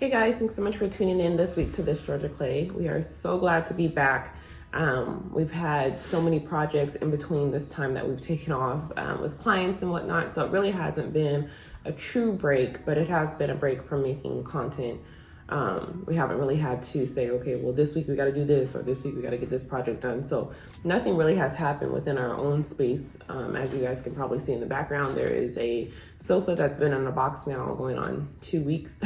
Hey guys, thanks so much for tuning in this week to This Georgia Clay. We are so glad to be back. We've had so many projects in between this time that we've taken off with clients and whatnot, so it really hasn't been a true break, but it has been a break from making content. We haven't really had to say, okay, well, this week we got to do this, or this week we got to get this project done. So nothing really has happened within our own space. As you guys can probably see in the background, there is a sofa that's been in a box now going on 2 weeks.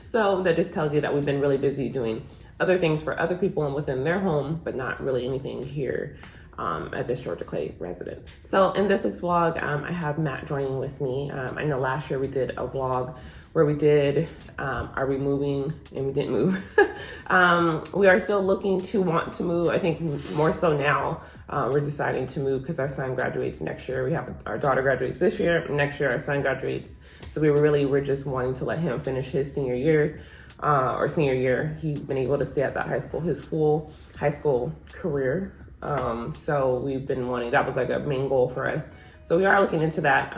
So that just tells you that we've been really busy doing other things for other people and within their home, but not really anything here at This Georgia Clay resident. So in this week's vlog, I have Matt joining with me. I know last year we did a vlog where we did, are we moving? And we didn't move. We are still looking to want to move. I think more so now, we're deciding to move because our son graduates next year. We have our daughter graduates this year. Next year, our son graduates. So we're just wanting to let him finish his senior years, or senior year. He's been able to stay at that high school, his full high school career. So we've been wanting, that was like a main goal for us. So we are looking into that.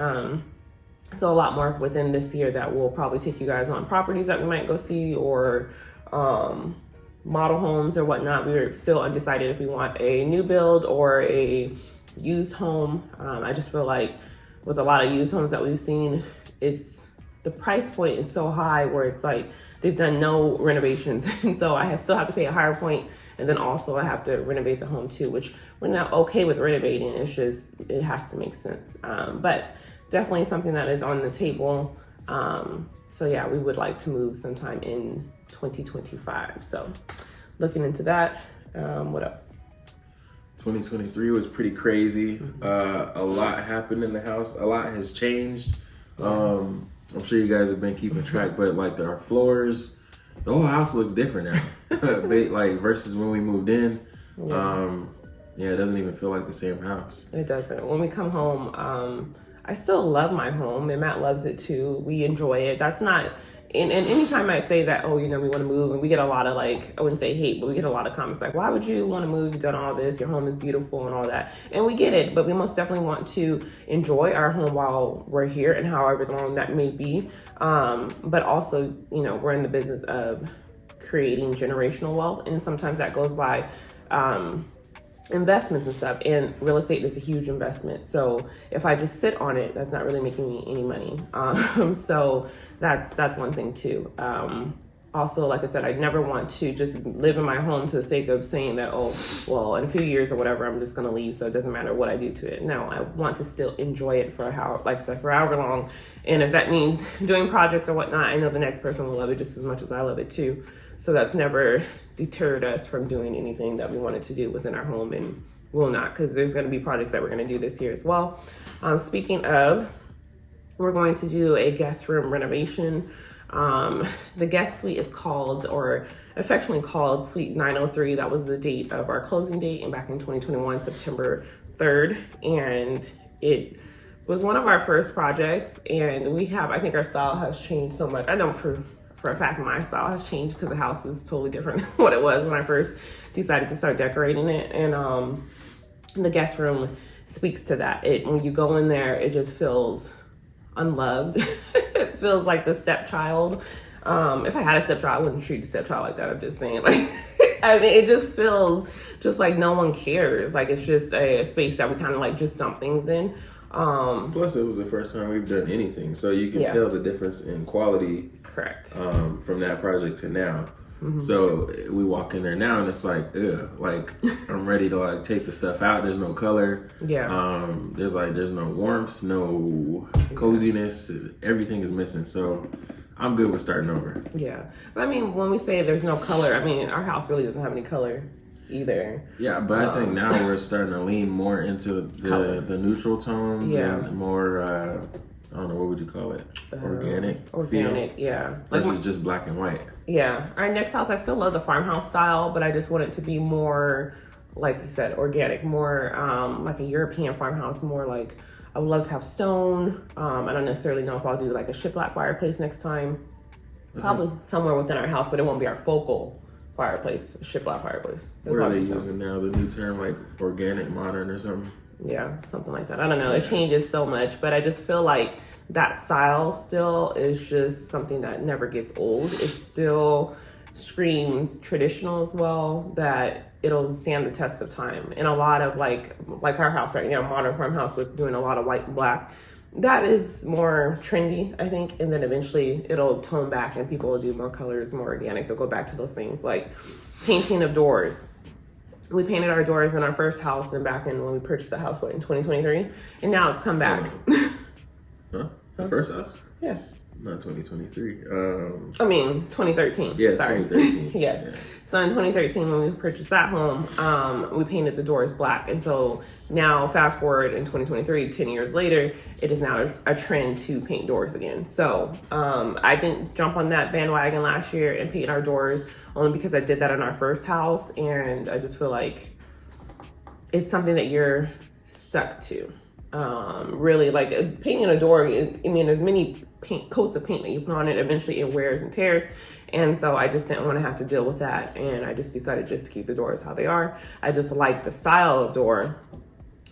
So a lot more within this year that we'll probably take you guys on properties that we might go see, or model homes or whatnot. We're still undecided if we want a new build or a used home. I just feel like with a lot of used homes that we've seen, the price point is so high where it's like they've done no renovations. And so I still have to pay a higher point. And then also I have to renovate the home too, which we're not okay with renovating. It's just, it has to make sense. But definitely something that is on the table. So yeah, we would like to move sometime in 2025. So looking into that. What else? 2023 was pretty crazy. A lot happened in the house. A lot has changed. I'm sure you guys have been keeping track, but like our floors, the whole house looks different now. Like versus when we moved in. Yeah, it doesn't even feel like the same house. It doesn't. When we come home, I still love my home, and Matt loves it too. We enjoy it. That's not, and anytime I say that, oh, we want to move, and we get a lot of like, I wouldn't say hate, but we get a lot of comments like, why would you want to move? You've done all this, your home is beautiful and all that. And we get it, but we most definitely want to enjoy our home while we're here and however long that may be. But also, we're in the business of creating generational wealth, and sometimes that goes by investments and stuff, and real estate is a huge investment. So if I just sit on it, that's not really making me any money. So that's one thing too. Also, like I said, I never want to just live in my home to the sake of saying that, oh, well, in a few years or whatever, I'm just going to leave, so it doesn't matter what I do to it. No, I want to still enjoy it for for however long. And if that means doing projects or whatnot, I know the next person will love it just as much as I love it too. So that's never deterred us from doing anything that we wanted to do within our home, and will not, because there's going to be projects that we're going to do this year as well. Speaking of, we're going to do a guest room renovation. The guest suite is called, or affectionately called, Suite 903. That was the date of our closing date, and back in 2021, September 3rd. And it was one of our first projects, and I think our style has changed so much. I know for a fact my style has changed because the house is totally different than what it was when I first decided to start decorating it. And the guest room speaks to that. When you go in there, it just feels unloved. It feels like the stepchild. If I had a stepchild, I wouldn't treat the stepchild like that. I'm just saying, like, I mean, it just feels just like no one cares. Like, it's just a space that we kind of like just dump things in. Plus, it was the first time we've done anything, so you can tell the difference in quality. Correct. From that project to now. So we walk in there now, and it's like, ugh, like I'm ready to like take the stuff out. There's no color. Yeah. There's no warmth, no coziness. Everything is missing. So I'm good with starting over. Yeah. But I mean, when we say there's no color, I mean, our house really doesn't have any color either. Yeah, but I think now we're starting to lean more into the neutral tones and more, I don't know, what would you call it? Organic feel? Yeah. Versus just black and white. Yeah. Our next house, I still love the farmhouse style, but I just want it to be more, like you said, organic, more like a European farmhouse, more like, I would love to have stone. I don't necessarily know if I'll do like a shiplap fireplace next time. Probably somewhere within our house, but it won't be our focal fireplace, shiplap fireplace. What are they using now? The new term, like organic, modern or something? Yeah, something like that. I don't know. It changes so much, but I just feel like that style still is just something that never gets old. It still screams traditional as well, that it'll stand the test of time. And a lot of like our house right now, modern farmhouse with doing a lot of white and black, that is more trendy, I think. And then eventually it'll tone back and people will do more colors, more organic. They'll go back to those things like painting of doors. We painted our doors in our first house and back in when we purchased the house, in 2023, and now it's come back. Huh? The first house? Yeah. Not 2023. 2013. Yeah, Sorry. 2013. Yes. Yeah. So in 2013, when we purchased that home, we painted the doors black. And so now, fast forward in 2023, 10 years later, it is now a trend to paint doors again. So I didn't jump on that bandwagon last year and paint our doors only because I did that in our first house. And I just feel like it's something that you're stuck to. Really, like painting a door, as many coats of paint that you put on it, eventually it wears and tears. And so I just didn't want to have to deal with that. And I just decided just to keep the doors how they are. I just like the style of door.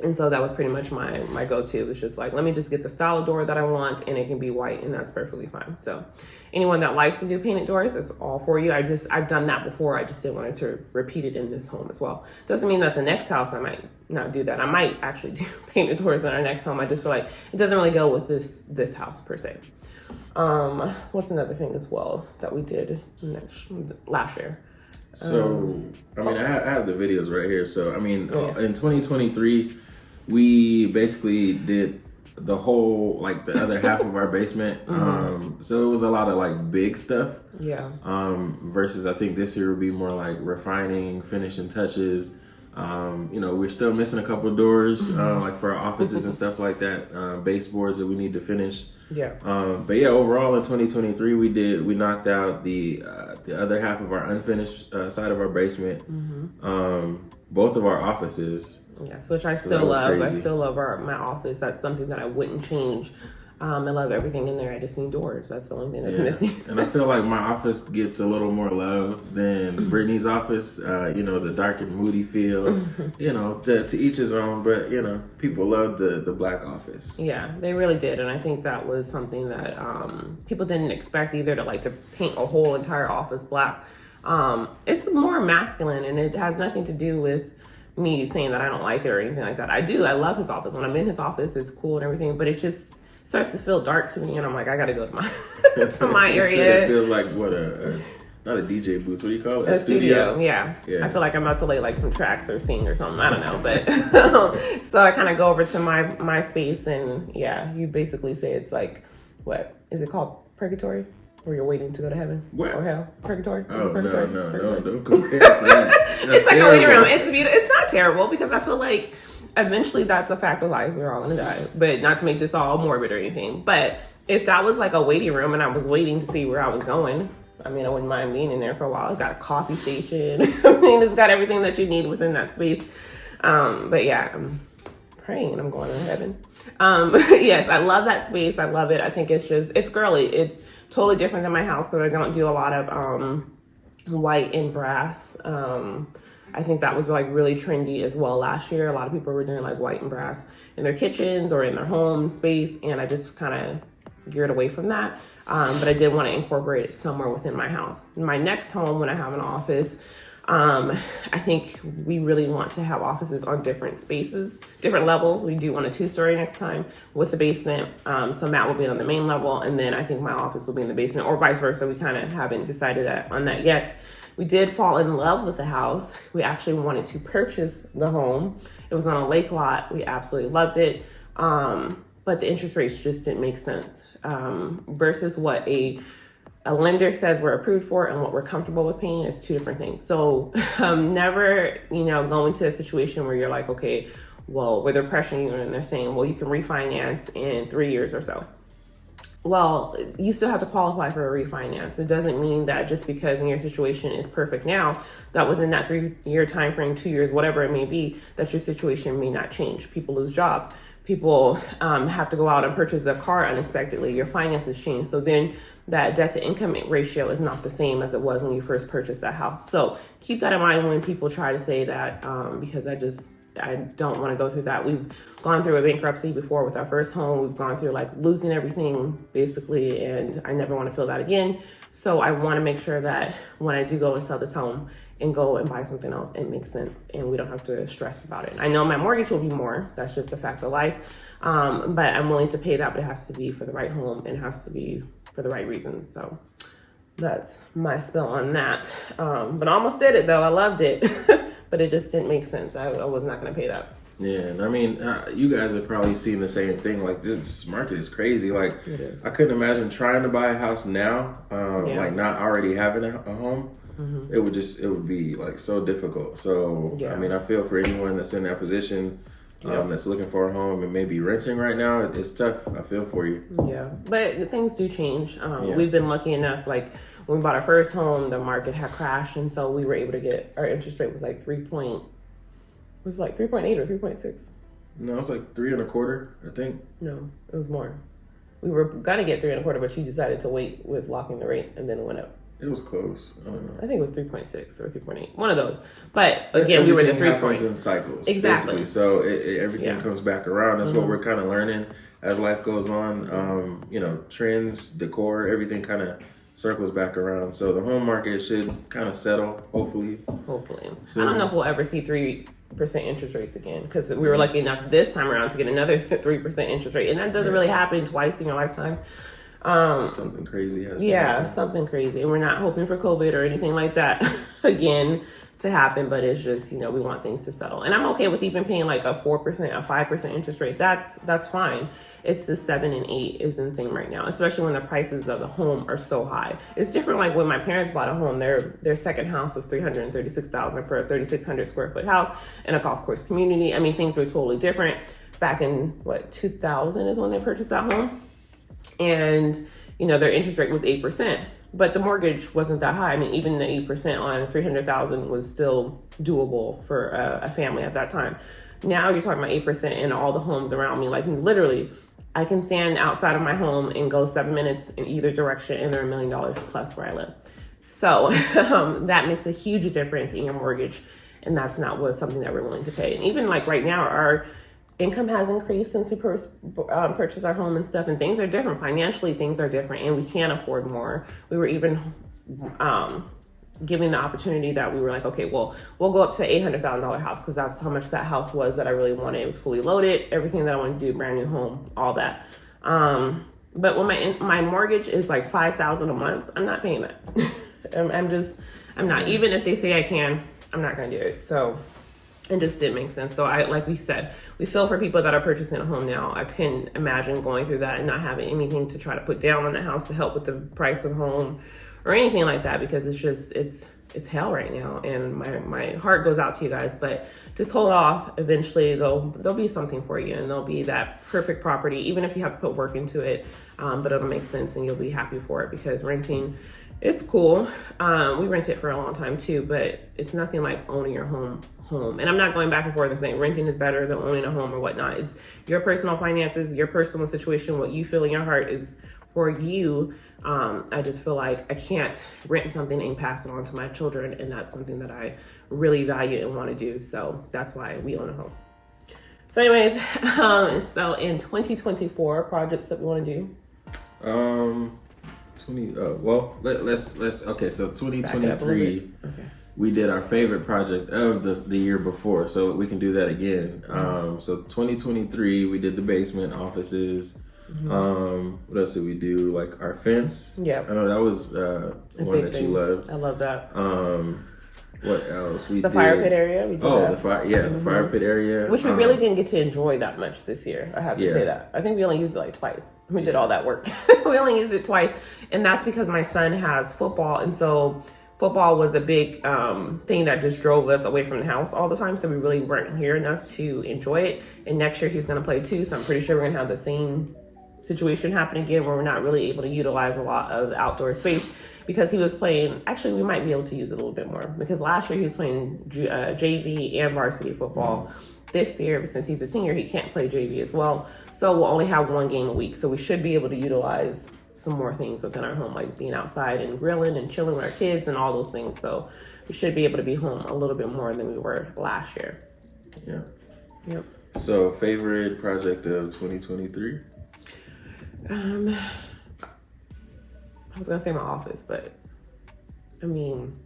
And so that was pretty much my go-to. It was just like, let me just get the style of door that I want, and it can be white, and that's perfectly fine. So anyone that likes to do painted doors, it's all for you. I've done that before. I just didn't want to repeat it in this home as well. Doesn't mean that the next house I might not do that. I might actually do painted doors in our next home. I just feel like it doesn't really go with this house per se. What's another thing as well that we did last year? So, I have the videos right here. So, in 2023, we basically did the whole, like the other half of our basement. So it was a lot of like big stuff. Yeah. Versus I think this year would be more like refining, finishing touches. We're still missing a couple of doors, like for our offices and stuff like that. Baseboards that we need to finish. Yeah. But yeah, overall in 2023, we knocked out the other half of our unfinished side of our basement. Both of our offices. Yes, which I still love. Crazy. I still love my office. That's something that I wouldn't change. I love everything in there. I just need doors. That's the only thing that's missing. And I feel like my office gets a little more love than Brittany's office. The dark and moody feel. To each his own. But people love the black office. Yeah, they really did, and I think that was something that people didn't expect either, to like to paint a whole entire office black. It's more masculine, and it has nothing to do with me saying that I don't like it or anything like that. I do. I love his office. When I'm in his office, it's cool and everything, but it just starts to feel dark to me, and I'm like, I gotta go to my to my area. It feels like not a DJ booth. What do you call it? A studio. Yeah. I feel like I'm about to lay like some tracks or sing or something. I don't know, but so I kind of go over to my space, and you basically say it's like, what is it called? Purgatory. Where you're waiting to go to heaven or hell? Purgatory? Oh, Purgatory? No, don't compare it to that. It's like a waiting room. It's not terrible, because I feel like eventually that's a fact of life. We're all gonna die. But not to make this all morbid or anything. But if that was like a waiting room and I was waiting to see where I was going, I wouldn't mind being in there for a while. It's got a coffee station. It's got everything that you need within that space. But yeah, I'm praying I'm going to heaven. Yes, I love that space. I love it. I think it's girly. It's totally different than my house, because I don't do a lot of white and brass. I think that was like really trendy as well last year. A lot of people were doing like white and brass in their kitchens or in their home space, and I just kind of geared away from that. But I did want to incorporate it somewhere within my house. In my next home, when I have an office, I think we really want to have offices on different spaces, different levels. We do want a 2-story next time with the basement. So Matt will be on the main level, and then I think my office will be in the basement, or vice versa. We kind of haven't decided on that yet. We did fall in love with the house. We actually wanted to purchase the home. It was on a lake lot. We absolutely loved it. But the interest rates just didn't make sense versus what a lender says we're approved for and what we're comfortable with paying is two different things. So never, go into a situation where you're like, okay, well, where they're pressuring you and they're saying, well, you can refinance in 3 years or so. Well, you still have to qualify for a refinance. It doesn't mean that just because in your situation is perfect now, that within that 3-year time frame, 2 years, whatever it may be, that your situation may not change. People lose jobs. People have to go out and purchase a car unexpectedly. Your finances change. So then that debt to income ratio is not the same as it was when you first purchased that house. So keep that in mind when people try to say that, because I don't want to go through that. We've gone through a bankruptcy before with our first home. We've gone through like losing everything basically, and I never want to feel that again. So I want to make sure that when I do go and sell this home and go and buy something else, it makes sense and we don't have to stress about it. I know my mortgage will be more. That's just a fact of life. But I'm willing to pay that, but it has to be for the right home and it has to be for the right reasons. So that's my spill on that. But I almost did it though. I loved it, but it just didn't make sense. I was not going to pay that. Yeah, and I mean, you guys have probably seen the same thing. Like, this market is crazy. Like, I couldn't imagine trying to buy a house now, like not already having a home. It would be like so difficult. So, I mean, I feel for anyone that's in that position, that's looking for a home and maybe renting right now. It's tough. I feel for you. Yeah, but things do change. We've been lucky enough, like when we bought our first home, the market had crashed. And so we were able to get, our interest rate was like 3.8 or 3.6. No, it's like 3.25, I think. No, it was more. We were gonna get 3.25, but she decided to wait with locking the rate, and then it went up. It was close. I don't know. I think it was 3.6 or 3.8, one of those. But again, we were in the 3 happens in cycles, exactly. Basically. So everything comes back around. That's what we're kind of learning as life goes on. Trends, decor, everything kind of circles back around. So the home market should kind of settle, hopefully. So, I don't know if we'll ever see 3% interest rates again, because we were lucky enough this time around to get another 3% interest rate, and that doesn't really happen twice in your lifetime. Something crazy has to happen. Something crazy, and we're not hoping for COVID or anything like that again to happen, but it's just, we want things to settle, and I'm okay with even paying like a 4%, a 5% interest rate. That's fine. It's the 7 and 8 is insane right now, especially when the prices of the home are so high. It's different. Like when my parents bought a home, their second house was $336,000 for a 3,600 square foot house in a golf course community. I mean, things were totally different. Back in 2000 is when they purchased that home, and their interest rate was 8%, but the mortgage wasn't that high. I mean, even the 8% on $300,000 was still doable for a family at that time. Now you're talking about 8% in all the homes around me. Like literally, I can stand outside of my home and go 7 minutes in either direction, and they're $1 million plus where I live. So that makes a huge difference in your mortgage, and that's not something that we're willing to pay. And even like right now, our income has increased since we purchased our home and stuff, and things are different. Financially, things are different, and we can afford more. We were even given the opportunity that we were like, okay, well, we'll go up to $800,000 house, because that's how much that house was that I really wanted. It was fully loaded, everything that I wanted to do, brand new home, all that. But when my mortgage is like $5,000 a month, I'm not paying that. I'm not. Even if they say I can, I'm not going to do it. So it just didn't make sense. So like we said, we feel for people that are purchasing a home now. I couldn't imagine going through that and not having anything to try to put down on the house to help with the price of the home or anything like that, because it's hell right now. And my heart goes out to you guys, but just hold off. Eventually there'll be something for you, and there'll be that perfect property, even if you have to put work into it. But it'll make sense and you'll be happy for it, because renting, it's cool. We rent it for a long time too, but it's nothing like owning your home. And I'm not going back and forth and saying renting is better than owning a home or whatnot. It's your personal finances, your personal situation, what you feel in your heart is for you. I just feel like I can't rent something and pass it on to my children, and that's something that I really value and want to do. So that's why we own a home. So anyways, so in 2024, projects that we want to do. Okay, so 2023, we did our favorite project of the year before, so we can do that again. So 2023, we did the basement, offices. What else did we do? Like our fence. Yeah, I know that was one that you loved. I love that. What else? We did the fire pit area. We did the fire pit area, which we really didn't get to enjoy that much this year. I have to say that. I think we only used it like twice. We did all that work. We only used it twice, and that's because my son has football, and so football was a big thing that just drove us away from the house all the time. So we really weren't here enough to enjoy it. And next year he's going to play too, so I'm pretty sure we're going to have the same situation happen again where we're not really able to utilize a lot of the outdoor space, because he was playing, actually we might be able to use it a little bit more, because last year he was playing JV and varsity football. This year, since he's a senior, he can't play JV as well. So we'll only have one game a week. So we should be able to utilize some more things within our home, like being outside and grilling and chilling with our kids and all those things. So we should be able to be home a little bit more than we were last year. Yeah. Yep. So favorite project of 2023? I was gonna say my office, but I mean,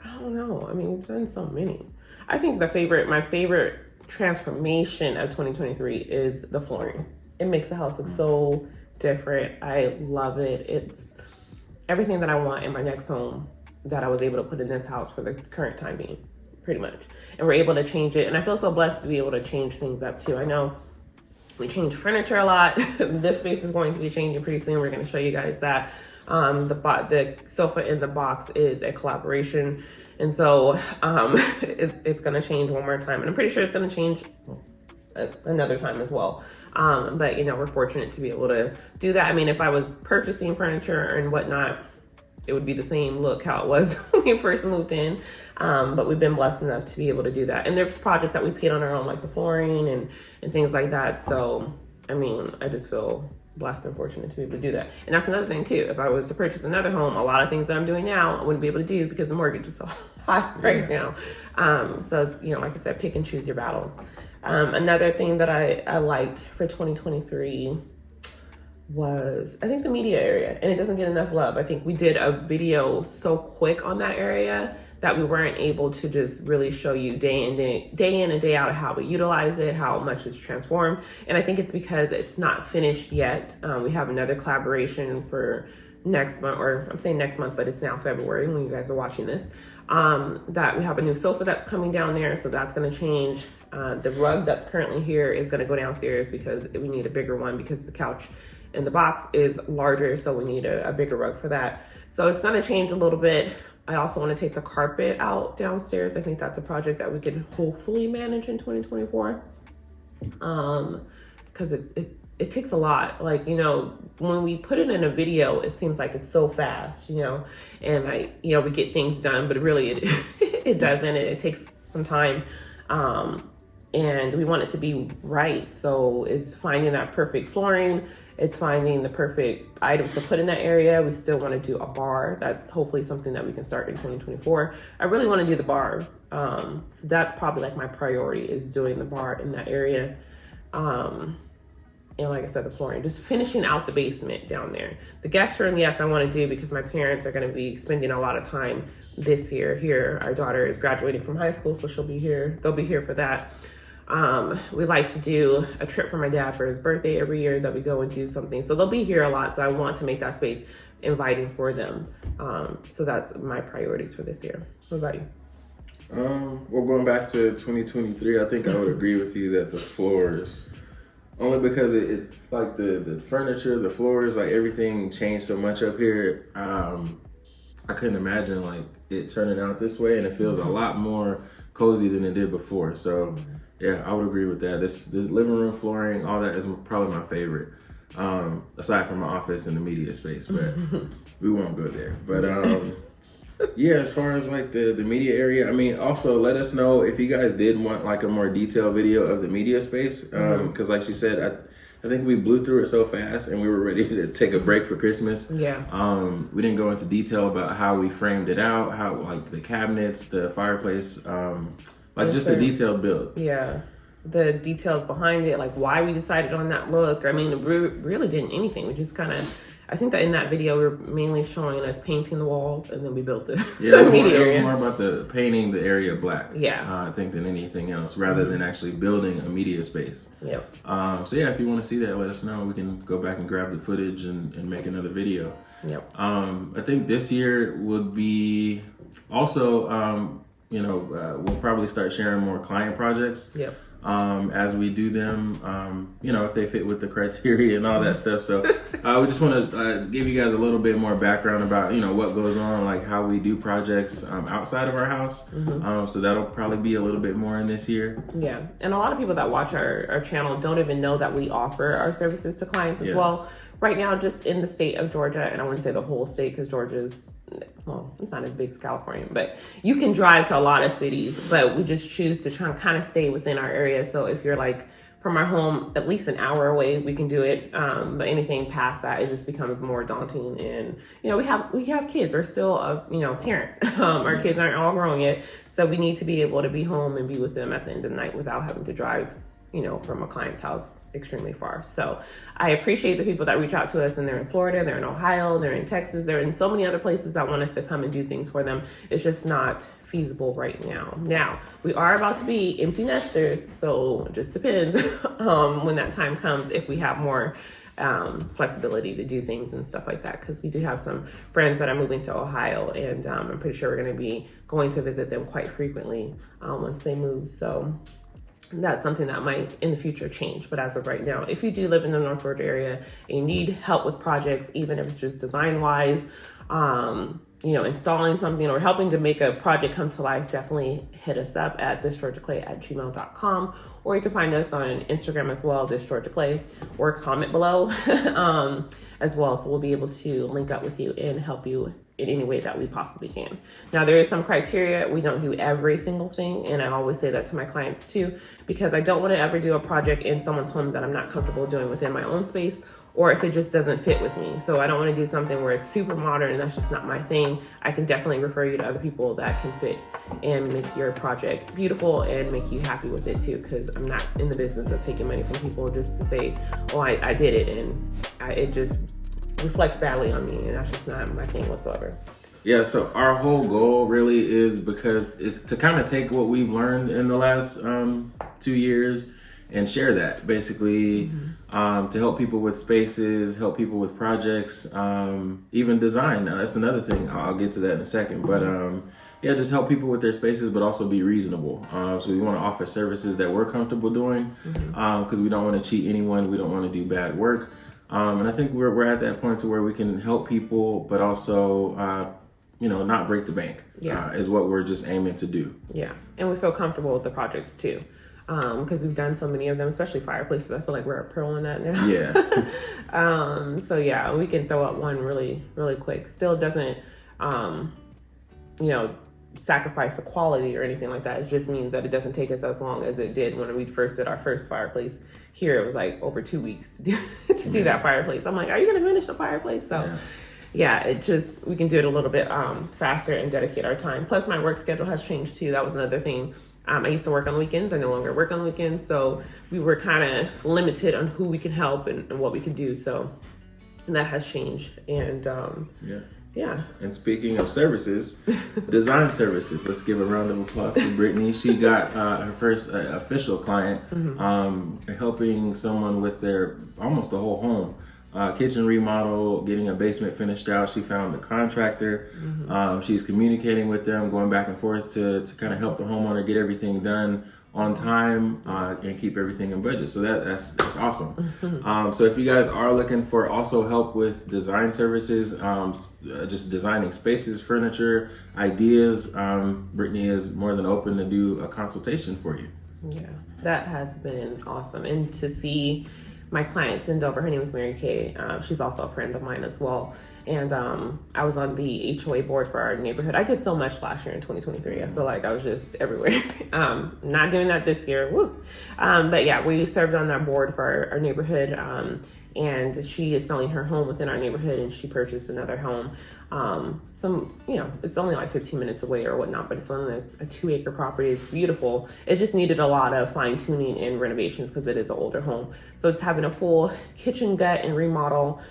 I don't know. I mean, we've done so many. I think my favorite transformation of 2023 is the flooring. It makes the house look so different. I love it. It's everything that I want in my next home that I was able to put in this house for the current time being, pretty much. And we're able to change it. And I feel so blessed to be able to change things up too. I know we change furniture a lot. This space is going to be changing pretty soon. We're going to show you guys that. The sofa in the box is a collaboration. And so it's going to change one more time. And I'm pretty sure it's going to change another time as well. But, we're fortunate to be able to do that. I mean, if I was purchasing furniture and whatnot, it would be the same look how it was when we first moved in. But we've been blessed enough to be able to do that. And there's projects that we paid on our own, like the flooring and things like that. So, I mean, I just feel blessed and fortunate to be able to do that. And that's another thing too. If I was to purchase another home, a lot of things that I'm doing now I wouldn't be able to do because the mortgage is so high right now. So it's, like I said, pick and choose your battles. Another thing that I liked for 2023 was, I think, the media area, and it doesn't get enough love. I think we did a video so quick on that area that we weren't able to just really show you day in and day out how we utilize it, how much it's transformed. And I think it's because it's not finished yet. We have another collaboration for next month, or I'm saying next month, but it's now February when you guys are watching this, that we have a new sofa that's coming down there. So that's going to change. The rug that's currently here is going to go downstairs because we need a bigger one because the couch in the box is larger. So we need a bigger rug for that. So it's going to change a little bit. I also want to take the carpet out downstairs. I think that's a project that we can hopefully manage in 2024. Because it takes a lot. Like, when we put it in a video, it seems like it's so fast, and we get things done, but really it doesn't. It takes some time. And we want it to be right. So it's finding that perfect flooring. It's finding the perfect items to put in that area. We still want to do a bar. That's hopefully something that we can start in 2024. I really want to do the bar. So that's probably like my priority, is doing the bar in that area. And like I said, the flooring, just finishing out the basement down there. The guest room, yes, I want to do because my parents are going to be spending a lot of time this year here. Our daughter is graduating from high school, so she'll be here. They'll be here for that. We like to do a trip for my dad for his birthday every year that we go and do something. So they'll be here a lot. So I want to make that space inviting for them. So that's my priorities for this year. What about you? Well, going back to 2023, I think I would agree with you that the floors, only because it like the furniture, the floors, like everything changed so much up here. I couldn't imagine like it turning out this way, and it feels a lot more cozy than it did before. So yeah, I would agree with that. This living room flooring, all that is probably my favorite, aside from my office and the media space, but we won't go there. But yeah, as far as like the media area, I mean, also let us know if you guys did want like a more detailed video of the media space, because like she said, I think we blew through it so fast and we were ready to take a break for Christmas. Yeah. We didn't go into detail about how we framed it out, how like the cabinets, the fireplace, like just a detailed build. Yeah. The details behind it, like why we decided on that look. I mean, we really didn't anything. We just kind of, I think that in that video, we were mainly showing us painting the walls, and then we built it. Yeah, it was more about the painting the area black. Yeah. I think than anything else, rather than actually building a media space. Yep. So yeah, if you want to see that, let us know. We can go back and grab the footage and make another video. Yep. I think this year would be also, we'll probably start sharing more client projects. Yep. as we do them, if they fit with the criteria and all that stuff. So we just want to give you guys a little bit more background about, what goes on, like how we do projects outside of our house. So that'll probably be a little bit more in this year. Yeah. And a lot of people that watch our channel don't even know that we offer our services to clients as well. Right now, just in the state of Georgia, and I wouldn't say the whole state because Georgia's, it's not as big as California, but you can drive to a lot of cities, but we just choose to try and kind of stay within our area. So if you're like from our home, at least an hour away, we can do it. But anything past that, it just becomes more daunting. And, we have kids. We're still, parents. Our kids aren't all grown yet. So we need to be able to be home and be with them at the end of the night without having to drive from a client's house extremely far. So I appreciate the people that reach out to us, and they're in Florida, they're in Ohio, they're in Texas, they're in so many other places that want us to come and do things for them. It's just not feasible right now. Now, we are about to be empty nesters, so it just depends when that time comes, if we have more flexibility to do things and stuff like that, because we do have some friends that are moving to Ohio, and I'm pretty sure we're going to be going to visit them quite frequently once they move. So that's something that might in the future change. But as of right now, if you do live in the North Georgia area and you need help with projects, even if it's just design wise, installing something or helping to make a project come to life, definitely hit us up at thisgeorgiaclay@gmail.com, or you can find us on Instagram as well, thisgeorgiaclay, or comment below as well. So we'll be able to link up with you and help you in any way that we possibly can. Now, there is some criteria. We don't do every single thing, and I always say that to my clients too, because I don't want to ever do a project in someone's home that I'm not comfortable doing within my own space, or if it just doesn't fit with me. So I don't want to do something where it's super modern and that's just not my thing. I can definitely refer you to other people that can fit and make your project beautiful and make you happy with it too, because I'm not in the business of taking money from people just to say, oh, I did it, and it just reflects badly on me, and that's just not my thing whatsoever. Yeah, so our whole goal really is to kind of take what we've learned in the last 2 years and share that, basically, to help people with spaces, help people with projects, even design. Now, that's another thing. I'll get to that in a second, but just help people with their spaces, but also be reasonable. So we want to offer services that we're comfortable doing, because we don't want to cheat anyone. We don't want to do bad work. And I think we're at that point to where we can help people, but also, not break the bank, is what we're just aiming to do. Yeah. And we feel comfortable with the projects too, because we've done so many of them, especially fireplaces. I feel like we're a pro in that now. Yeah. So yeah, we can throw up one really, really quick. Still doesn't, sacrifice the quality or anything like that. It just means that it doesn't take us as long as it did when we first did our first fireplace. Here it was like over 2 weeks to do that fireplace. I'm like, are you going to finish the fireplace? So yeah, we can do it a little bit faster and dedicate our time. Plus my work schedule has changed too. That was another thing. I used to work on weekends. I no longer work on weekends. So we were kind of limited on who we can help and what we can do. So that has changed. And yeah. And speaking of services, design services. Let's give a round of applause to Brittany. She got her first official client, helping someone with their almost the whole home. Kitchen remodel, getting a basement finished out. She found the contractor. She's communicating with them, going back and forth to kind of help the homeowner get everything done on time and keep everything in budget. So that's awesome. So if you guys are looking for also help with design services, just designing spaces, furniture, ideas, Brittany is more than open to do a consultation for you. Yeah, that has been awesome. And to see my client send over, her name is Mary Kay. She's also a friend of mine as well. And I was on the HOA board for our neighborhood. I did so much last year in 2023. I feel like I was just everywhere. Not doing that this year. Woo. But yeah, we served on that board for our neighborhood. And she is selling her home within our neighborhood, and she purchased another home. It's only like 15 minutes away or whatnot, but it's on a 2-acre property. It's beautiful. It just needed a lot of fine tuning and renovations because it is an older home. So it's having a full kitchen gut and remodel.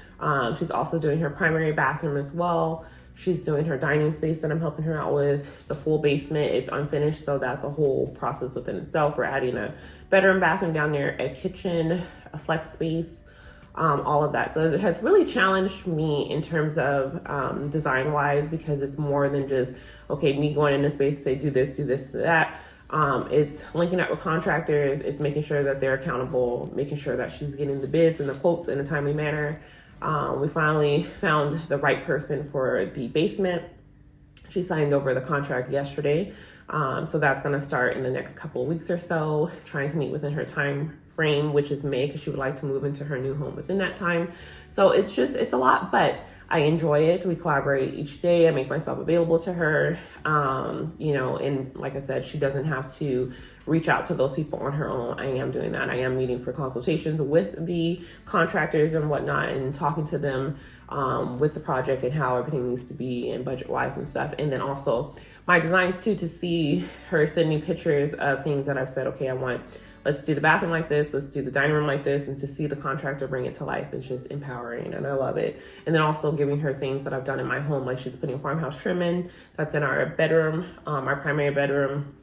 She's also doing her primary bathroom as well. She's doing her dining space that I'm helping her out with. The full basement, it's unfinished, so that's a whole process within itself. We're adding a bedroom, bathroom down there, a kitchen, a flex space, all of that. So it has really challenged me in terms of design wise, because it's more than just, okay, me going into space to say, do this, do that. It's linking up with contractors. It's making sure that they're accountable, making sure that she's getting the bids and the quotes in a timely manner. We finally found the right person for the basement. She signed over the contract yesterday. So that's going to start in the next couple of weeks or so, trying to meet within her time frame, which is May, because she would like to move into her new home within that time. So it's a lot, but I enjoy it. We collaborate each day. I make myself available to her. And like I said, she doesn't have to reach out to those people on her own. I am doing that. I am meeting for consultations with the contractors and whatnot, and talking to them with the project and how everything needs to be and budget wise and stuff. And then also my designs too, to see her send me pictures of things that I've said, okay, let's do the bathroom like this, let's do the dining room like this, and to see the contractor bring it to life is just empowering, and I love it. And then also giving her things that I've done in my home, like she's putting farmhouse trim in, that's in our bedroom, our primary bedroom.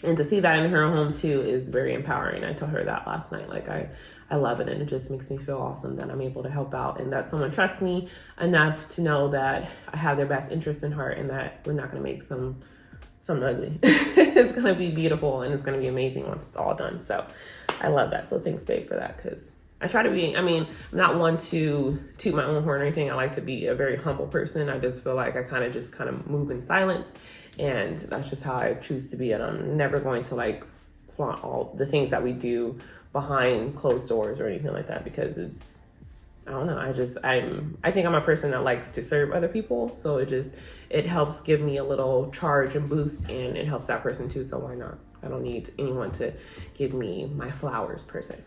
And to see that in her home too is very empowering. I told her that last night, like I love it, and it just makes me feel awesome that I'm able to help out and that someone trusts me enough to know that I have their best interest in heart and that we're not gonna make something ugly. It's gonna be beautiful and it's gonna be amazing once it's all done. So I love that. So thanks, babe, for that, because I try to be, I'm not one to toot my own horn or anything. I like to be a very humble person. I just feel like I kind of move in silence, and that's just how I choose to be. And I'm never going to like flaunt all the things that we do behind closed doors or anything like that, because I don't know. I think I'm a person that likes to serve other people. So it helps give me a little charge and boost, and it helps that person too. So why not? I don't need anyone to give me my flowers per se.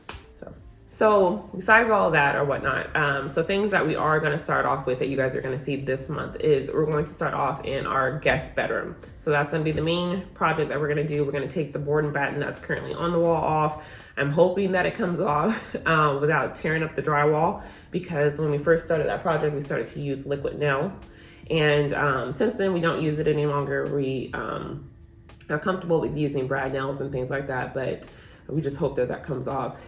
So besides all of that or whatnot, so things that we are going to start off with that you guys are going to see this month is we're going to start off in our guest bedroom. So that's going to be the main project that we're going to do. We're going to take the board and batten that's currently on the wall off. I'm hoping that it comes off without tearing up the drywall, because when we first started that project, we started to use liquid nails. And since then, we don't use it any longer. We are comfortable with using brad nails and things like that, but we just hope that that comes off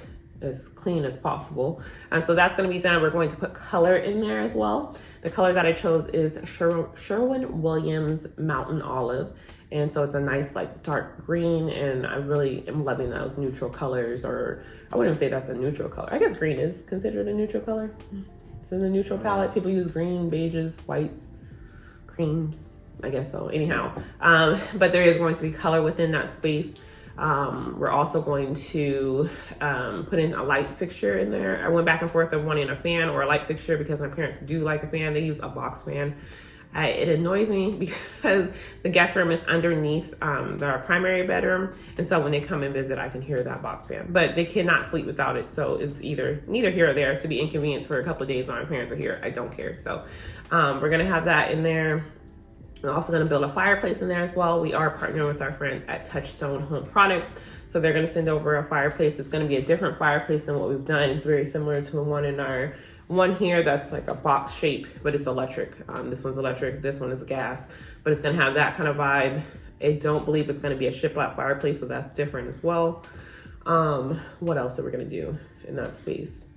as clean as possible. And so that's going to be done. We're going to put color in there as well. The color that I chose is Sherwin-Williams Mountain Olive. And so it's a nice like dark green, and I really am loving those neutral colors, or I wouldn't say that's a neutral color. I guess green is considered a neutral color. It's in the neutral palette. People use green, beiges, whites, creams, I guess so. Anyhow, but there is going to be color within that space. We're also going to put in a light fixture in there. I went back and forth of wanting a fan or a light fixture, because my parents do like a fan. They use a box fan. It annoys me because the guest room is underneath our primary bedroom, and so when they come and visit, I can hear that box fan, but they cannot sleep without it. So it's neither here or there to be inconvenienced for a couple of days when my parents are here. I don't care. So we're gonna have that in there. We're also going to build a fireplace in there as well. We are partnering with our friends at Touchstone Home Products. So they're going to send over a fireplace. It's going to be a different fireplace than what we've done. It's very similar to the one in our one here that's like a box shape, but it's electric. This one's electric. This one is gas, but it's going to have that kind of vibe. I don't believe it's going to be a shiplap fireplace, so that's different as well. What else are we going to do in that space?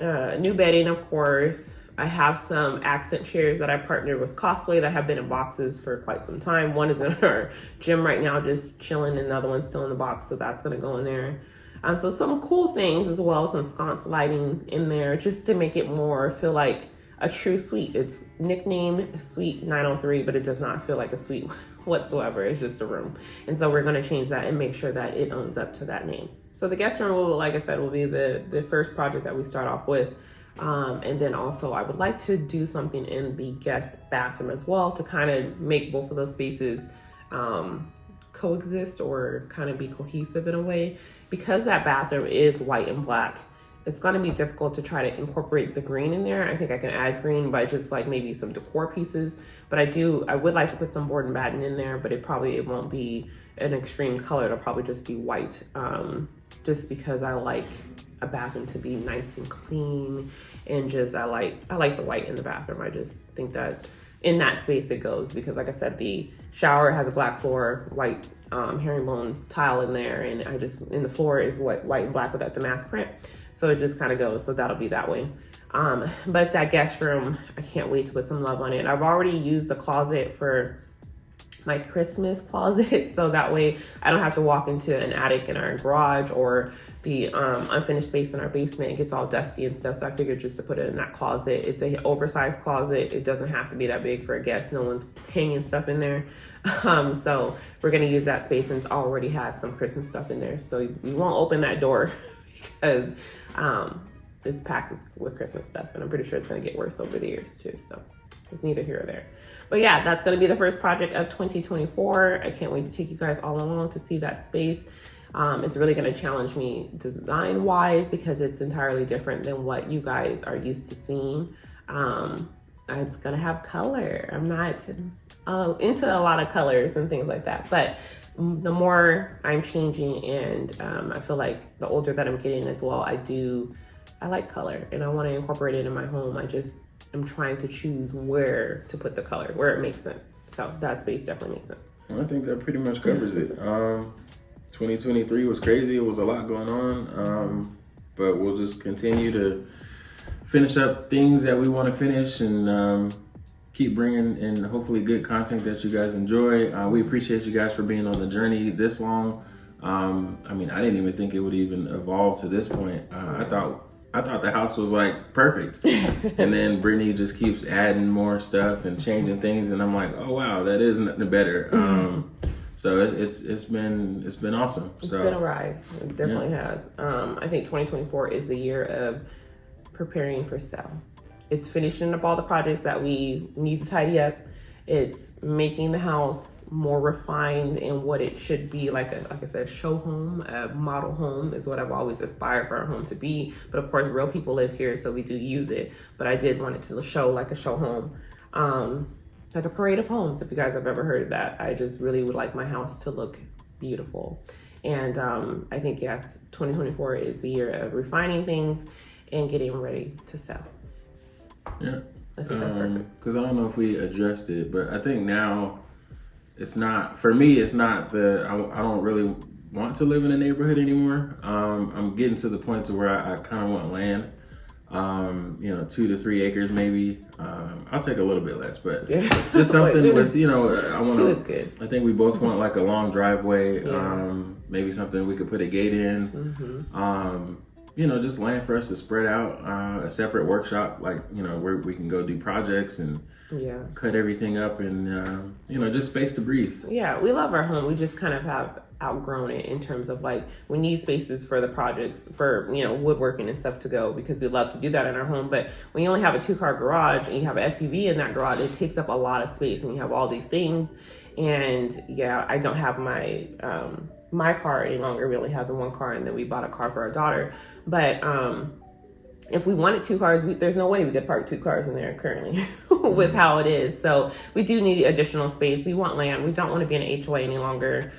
New bedding, of course. I have some accent chairs that I partnered with Caraway that have been in boxes for quite some time. One is in our gym right now, just chilling, and the other one's still in the box, so that's gonna go in there. So some cool things as well, some sconce lighting in there, just to make it more feel like a true suite. It's nicknamed Suite 903, but it does not feel like a suite whatsoever. It's just a room. And so we're gonna change that and make sure that it owns up to that name. So the guest room will, like I said, will be the first project that we start off with. And then also I would like to do something in the guest bathroom as well, to kind of make both of those spaces coexist or kind of be cohesive in a way. Because that bathroom is white and black, it's going to be difficult to try to incorporate the green in there. I think I can add green by just like maybe some decor pieces, but I would like to put some board and batten in there, but it won't be an extreme color. It'll probably just be white, just because I like a bathroom to be nice and clean, and just I like the white in the bathroom. I just think that in that space it goes, because like I said, the shower has a black floor, white herringbone tile in there, and in the floor is white and black with that damask print, so it just kind of goes. So that'll be that way. But that guest room, I can't wait to put some love on it. I've already used the closet for my Christmas closet. So that way I don't have to walk into an attic in our garage or the unfinished space in our basement. It gets all dusty and stuff. So I figured just to put it in that closet. It's a oversized closet. It doesn't have to be that big for a guest. No one's hanging stuff in there. So we're going to use that space, and it already has some Christmas stuff in there. So you won't open that door because it's packed with Christmas stuff. And I'm pretty sure it's going to get worse over the years too. So it's neither here or there. But yeah, that's going to be the first project of 2024. I can't wait to take you guys all along to see that space. It's really going to challenge me design wise because it's entirely different than what you guys are used to seeing. It's going to have color. I'm not into a lot of colors and things like that, but the more I'm changing, and I feel like the older that I'm getting as well, I like color and I want to incorporate it in my home. I'm trying to choose where to put the color, where it makes sense. So that space definitely makes sense. I think that pretty much covers it. 2023 was crazy. It was a lot going on, but we'll just continue to finish up things that we want to finish and keep bringing in hopefully good content that you guys enjoy. We appreciate you guys for being on the journey this long. I mean, I didn't even think it would even evolve to this point. I thought the house was like perfect, and then Brittany just keeps adding more stuff and changing things, and I'm like, oh wow, that is nothing better. So it's been awesome. It's been a ride. It definitely has. I think 2024 is the year of preparing for sale. It's finishing up all the projects that we need to tidy up. It's making the house more refined in what it should be, like I said, show home, a model home is what I've always aspired for our home to be. But of course, real people live here, so we do use it. But I did want it to show like a show home, like a parade of homes. If you guys have ever heard of that, I just really would like my house to look beautiful. And I think yes, 2024 is the year of refining things and getting ready to sell. Yeah. I think that's perfect. Because I don't know if we addressed it, but I think now it's not, for me, it's not I don't really want to live in a neighborhood anymore. I'm getting to the point to where I kind of want land, 2 to 3 acres maybe. I'll take a little bit less, but just something with, I want 2 is good. I think we both want like a long driveway, maybe something we could put a gate in. Just land for us to spread out, a separate workshop, like, where we can go do projects and cut everything up and, just space to breathe. Yeah, we love our home. We just kind of have outgrown it in terms of like, we need spaces for the projects, for, woodworking and stuff to go, because we love to do that in our home. But when you only have a 2-car garage and you have an SUV in that garage, it takes up a lot of space and you have all these things. And I don't have my car any longer. We only have the 1 car, and then we bought a car for our daughter. But if we wanted 2 cars, there's no way we could park 2 cars in there currently with how it is. So we do need additional space. We want land. We don't want to be in an HOA any longer.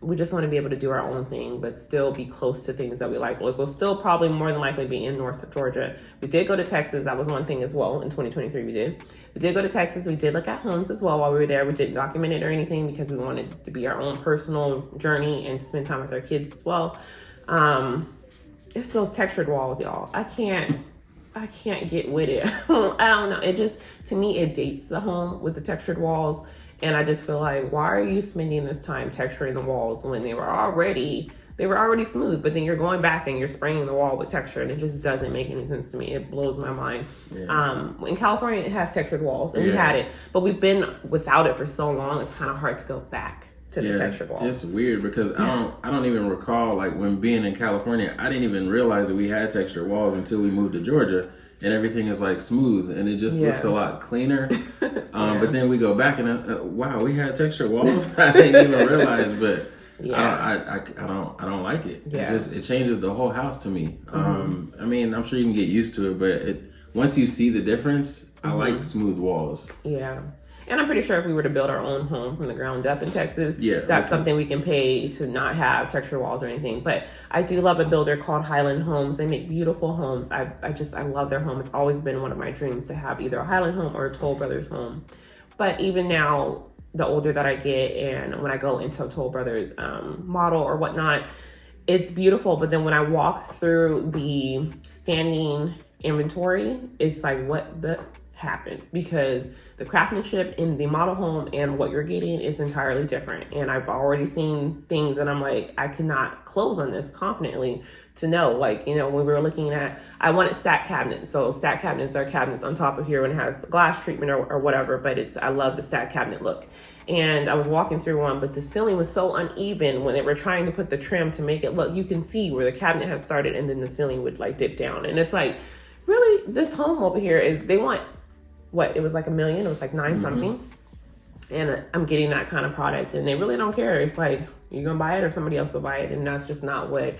We just want to be able to do our own thing, but still be close to things that we like. We'll still probably more than likely be in North Georgia. We did go to Texas. That was one thing as well. In 2023, we did go to Texas. We did look at homes as well while we were there. We didn't document it or anything because we wanted it to be our own personal journey and spend time with our kids as well. It's those textured walls, y'all. I can't get with it. I don't know. It just, to me, it dates the home with the textured walls. And I just feel like, why are you spending this time texturing the walls when they were already smooth, but then you're going back and you're spraying the wall with texture, and it just doesn't make any sense to me. It blows my mind. Yeah. In California, it has textured walls, and we had it, but we've been without it for so long, it's kind of hard to go back to the textured walls. It's weird because I don't even recall, like, when being in California, I didn't even realize that we had textured walls until we moved to Georgia. And everything is like smooth, and it just looks a lot cleaner. But then we go back and wow, we had textured walls. I didn't even realize, but I don't like it. Yeah. It changes the whole house to me. I mean, I'm sure you can get used to it, but once you see the difference, I like smooth walls. Yeah. And I'm pretty sure if we were to build our own home from the ground up in Texas, that's something we can pay to not have texture walls or anything. But I do love a builder called Highland Homes. They make beautiful homes. I love their home. It's always been one of my dreams to have either a Highland home or a Toll Brothers home. But even now, the older that I get, and when I go into a Toll Brothers model or whatnot, it's beautiful. But then when I walk through the standing inventory, it's like, what the happen, because the craftsmanship in the model home and what you're getting is entirely different. And I've already seen things that I'm like, I cannot close on this confidently to know, like, you know, when we were looking at, I wanted stack cabinets. So stack cabinets are cabinets on top of here and it has glass treatment or whatever, but I love the stack cabinet look. And I was walking through one, but the ceiling was so uneven when they were trying to put the trim to make it look, you can see where the cabinet had started and then the ceiling would like dip down. And it's like, really, this home over here is, they want, what, it was like $1 million, it was like 9 something. And I'm getting that kind of product and they really don't care. It's like, you're gonna buy it or somebody else will buy it. And that's just not what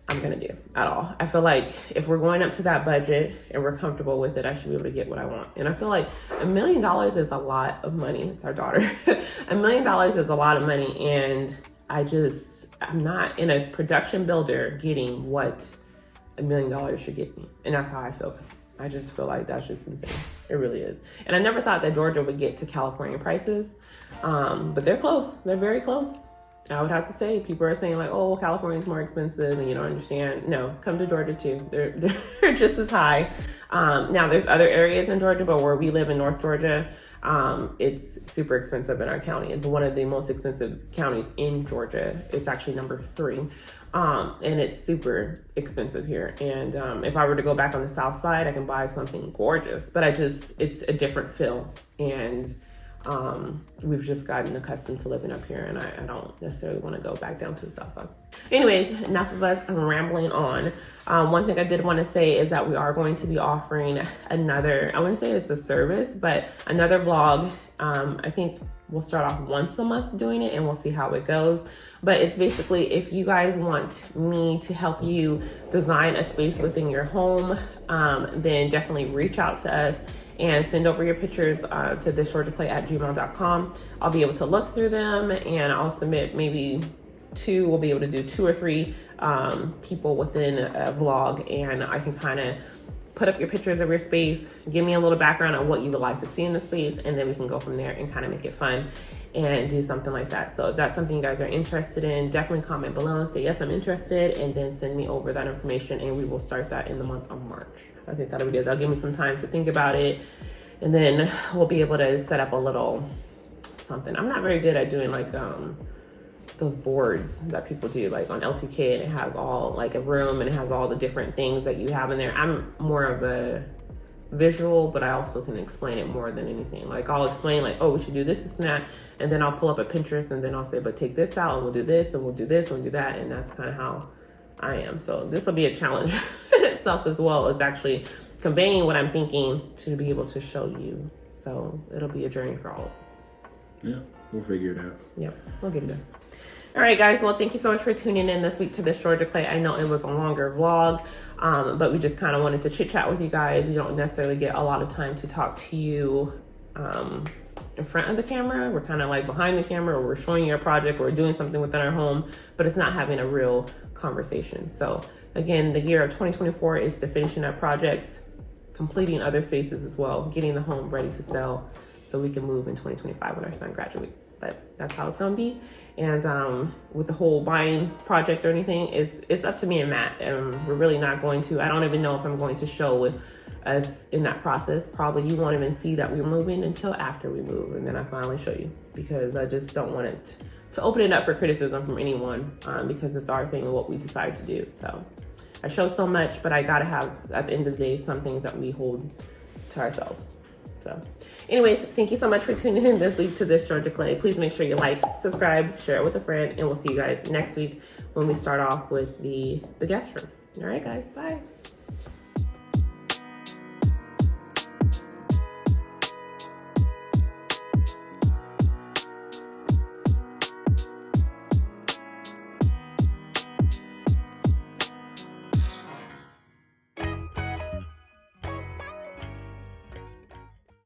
I'm gonna do at all. I feel like if we're going up to that budget and we're comfortable with it, I should be able to get what I want. And I feel like $1 million is a lot of money. It's our daughter. $1 million is a lot of money. And I'm not in a production builder getting what $1 million should get me. And that's how I feel. I just feel like that's just insane. It really is. And I never thought that Georgia would get to California prices. But they're close. They're very close. I would have to say, people are saying like, oh, California's more expensive and you don't understand. No, come to Georgia too. They're just as high. Now there's other areas in Georgia, but where we live in North Georgia, it's super expensive in our county. It's one of the most expensive counties in Georgia. It's actually number 3. And it's super expensive here. And if I were to go back on the south side, I can buy something gorgeous, but it's a different feel. And we've just gotten accustomed to living up here, and I don't necessarily want to go back down to the south side. Anyways, enough of us. I'm rambling on. One thing I did want to say is that we are going to be offering another, I wouldn't say it's a service, but another vlog. I think we'll start off once a month doing it and we'll see how it goes. But it's basically, if you guys want me to help you design a space within your home, then definitely reach out to us and send over your pictures to thisgeorgiaclay@gmail.com. I'll be able to look through them and I'll submit maybe 2, we'll be able to do 2 or 3 people within a vlog, and I can kind of put up your pictures of your space, give me a little background on what you would like to see in the space, and then we can go from there and kind of make it fun and do something like that. So if that's something you guys are interested in, definitely comment below and say, yes, I'm interested, and then send me over that information and we will start that in the month of March. I think that'll be good. That'll give me some time to think about it, and then we'll be able to set up a little something. I'm not very good at doing like those boards that people do like on LTK, and it has all like a room and it has all the different things that you have in there. I'm more of a visual, but I also can explain it more than anything. Like I'll explain like, oh, we should do this and that, and then I'll pull up a Pinterest and then I'll say, but take this out and we'll do this and we'll do this and we'll do that. And that's kind of how I am. So this will be a challenge in itself, as well as actually conveying what I'm thinking to be able to show you. So it'll be a journey for all of us. Yeah, we'll figure it out. Yep, we'll get it done. All right, guys. Well, thank you so much for tuning in this week to This Georgia Clay. I know it was a longer vlog, but we just kind of wanted to chit chat with you guys. You don't necessarily get a lot of time to talk to you in front of the camera. We're kind of like behind the camera, or we're showing you a project, or we're doing something within our home, but it's not having a real conversation. So again, the year of 2024 is to finishing up projects, completing other spaces as well, getting the home ready to sell so we can move in 2025 when our son graduates. But that's how it's gonna be. And with the whole buying project or anything, it's up to me and Matt. And we're really not going to, I don't even know if I'm going to show with us in that process. Probably you won't even see that we're moving until after we move, and then I finally show you, because I just don't want it to open it up for criticism from anyone, because it's our thing and what we decide to do. So I show so much, but I gotta have, at the end of the day, some things that we hold to ourselves. So anyways, thank you so much for tuning in this week to This Georgia Clay. Please make sure you like, subscribe, share it with a friend, and we'll see you guys next week when we start off with the guest room. All right, guys, bye.